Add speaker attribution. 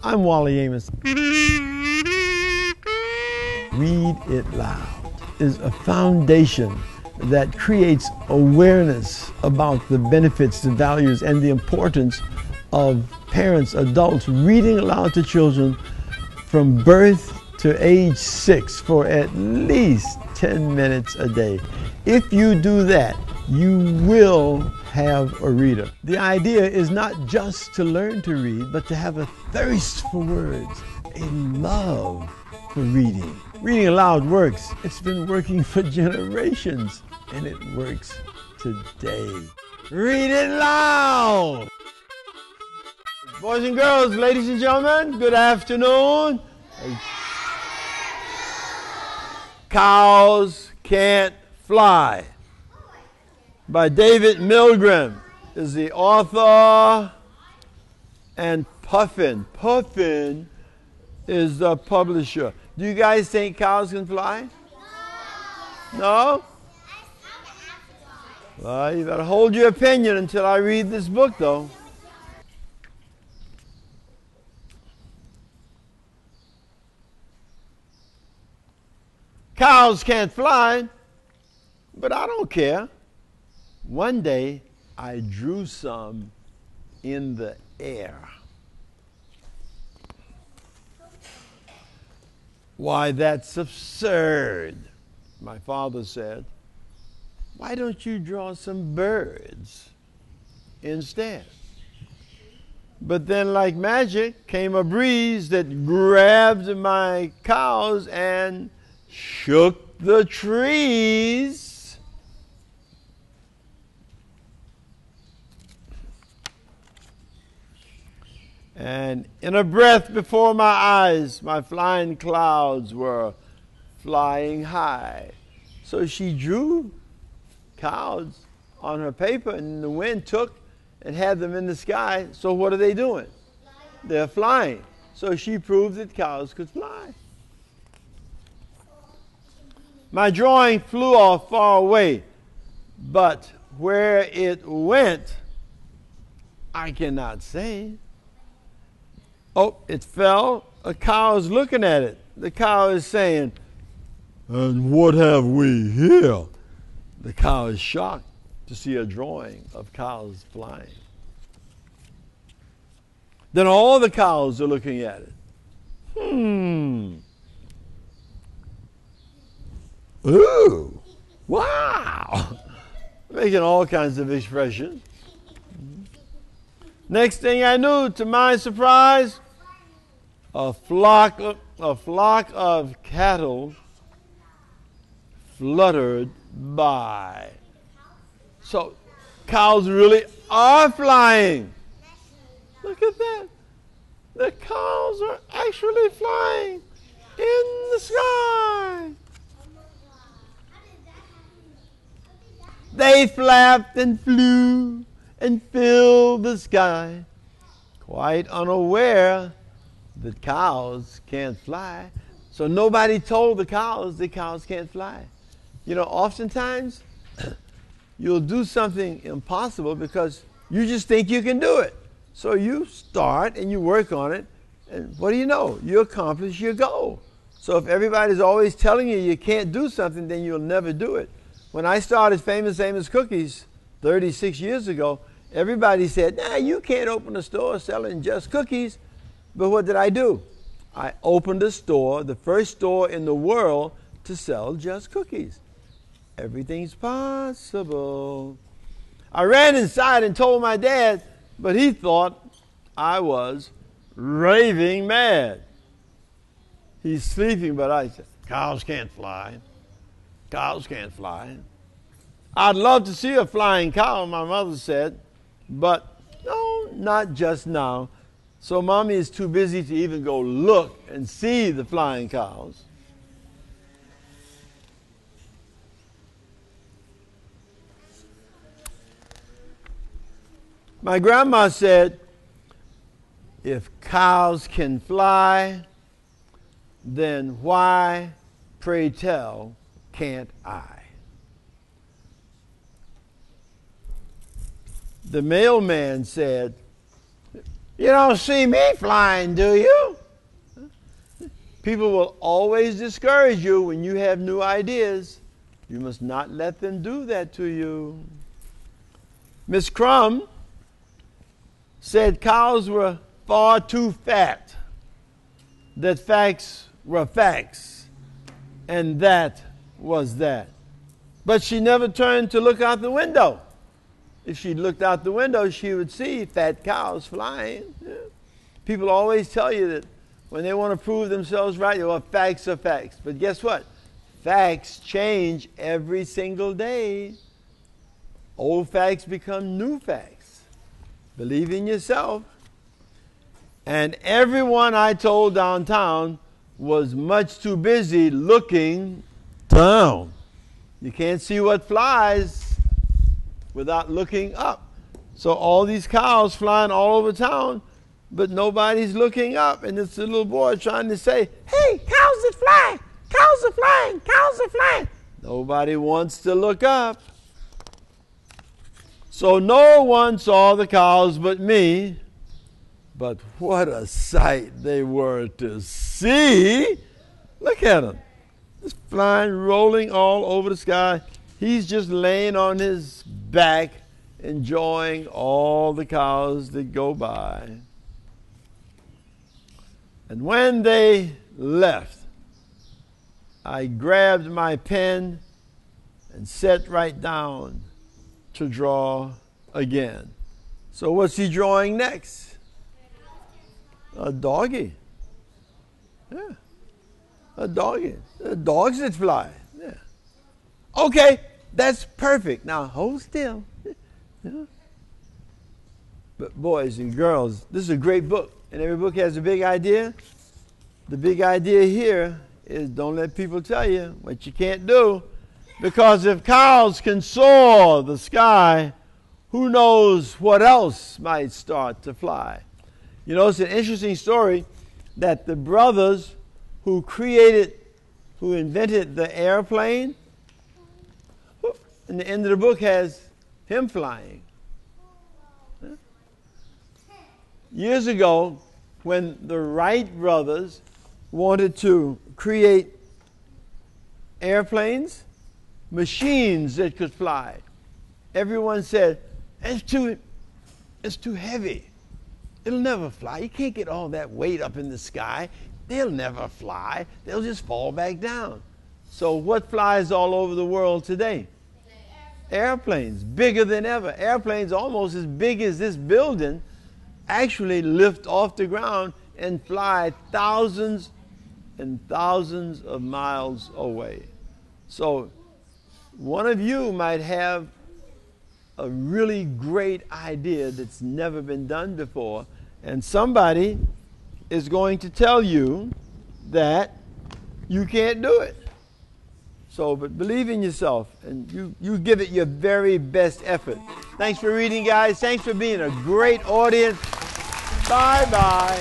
Speaker 1: I'm Wally Amos. Read It Loud is a foundation that creates awareness about the benefits, the values, and the importance of parents, adults reading aloud to children from birth to age 6 for at least 10 minutes a day. If you do that, you will have a reader. The idea is not just to learn to read, but to have a thirst for words, a love for reading. Reading aloud works. It's been working for generations, and it works today. Read it loud! Boys and girls, ladies and gentlemen, good afternoon. Cows Can't Fly by David Milgrim is the author, and Puffin is the publisher. Do you guys think cows can fly? No? Well, you better hold your opinion until I read this book, though. Cows can't fly, but I don't care. One day, I drew some in the air. Why, that's absurd, my father said. Why don't you draw some birds instead? But then, like magic, came a breeze that grabbed my cows and shook the trees. And in a breath before my eyes, my flying clouds were flying high. So she drew clouds on her paper, and the wind took and had them in the sky. So what are they doing? They're flying. So she proved that cows could fly. My drawing flew off far away, but where it went, I cannot say. Oh, it fell. A cow is looking at it. The cow is saying, "And what have we here?" The cow is shocked to see a drawing of cows flying. Then all the cows are looking at it. Ooh, wow. Making all kinds of expressions. Next thing I knew, to my surprise, a flock of cattle fluttered by. So cows really are flying. Look at that. The cows are actually flying in the sky. They flapped and flew and filled the sky, quite unaware that cows can't fly. So nobody told the cows that cows can't fly. You know, oftentimes you'll do something impossible because you just think you can do it. So you start and you work on it, and what do you know? You accomplish your goal. So if everybody's always telling you you can't do something, then you'll never do it. When I started Famous Amos Cookies 36 years ago, everybody said, "Nah, you can't open a store selling just cookies." But what did I do? I opened a store, the first store in the world to sell just cookies. Everything's possible. I ran inside and told my dad, but he thought I was raving mad. He's sleeping, but I said, "Cows can't fly. Cows can't fly." I'd love to see a flying cow, my mother said, but no, not just now. So Mommy is too busy to even go look and see the flying cows. My grandma said, "If cows can fly, then why, pray tell, can't I?" The mailman said, "You don't see me flying, do you?" People will always discourage you when you have new ideas. You must not let them do that to you. Miss Crumb said cows were far too fat, that facts were facts, and that was that. But she never turned to look out the window. If she looked out the window, she would see fat cows flying. Yeah. People always tell you that when they want to prove themselves right, well, facts are facts. But guess what? Facts change every single day. Old facts become new facts. Believe in yourself. And everyone I told downtown was much too busy looking down. You can't see what flies without looking up. So all these cows flying all over town, but nobody's looking up. And it's a little boy trying to say, "Hey, cows that fly! Cows are flying! Cows are flying!" Nobody wants to look up. So no one saw the cows but me. But what a sight they were to see. Look at them. Just flying, rolling all over the sky. He's just laying on his back, enjoying all the cows that go by. And when they left, I grabbed my pen and sat right down to draw again. So what's he drawing next? A doggy. Yeah. A doggy. Dogs that fly. Yeah. Okay, that's perfect. Now hold still. Yeah. But boys and girls, this is a great book. And every book has a big idea. The big idea here is don't let people tell you what you can't do. Because if cows can soar the sky, who knows what else might start to fly. You know, it's an interesting story that the brothers who invented the airplane, and the end of the book has him flying. Years ago, when the Wright brothers wanted to create airplanes, machines that could fly, everyone said, it's too heavy. It'll never fly. You can't get all that weight up in the sky. They'll never fly. They'll just fall back down. So what flies all over the world today? Airplanes, bigger than ever. Airplanes almost as big as this building actually lift off the ground and fly thousands and thousands of miles away. So one of you might have a really great idea that's never been done before, and somebody is going to tell you that you can't do it. So, but believe in yourself, and you give it your very best effort. Thanks for reading, guys. Thanks for being a great audience. Bye-bye.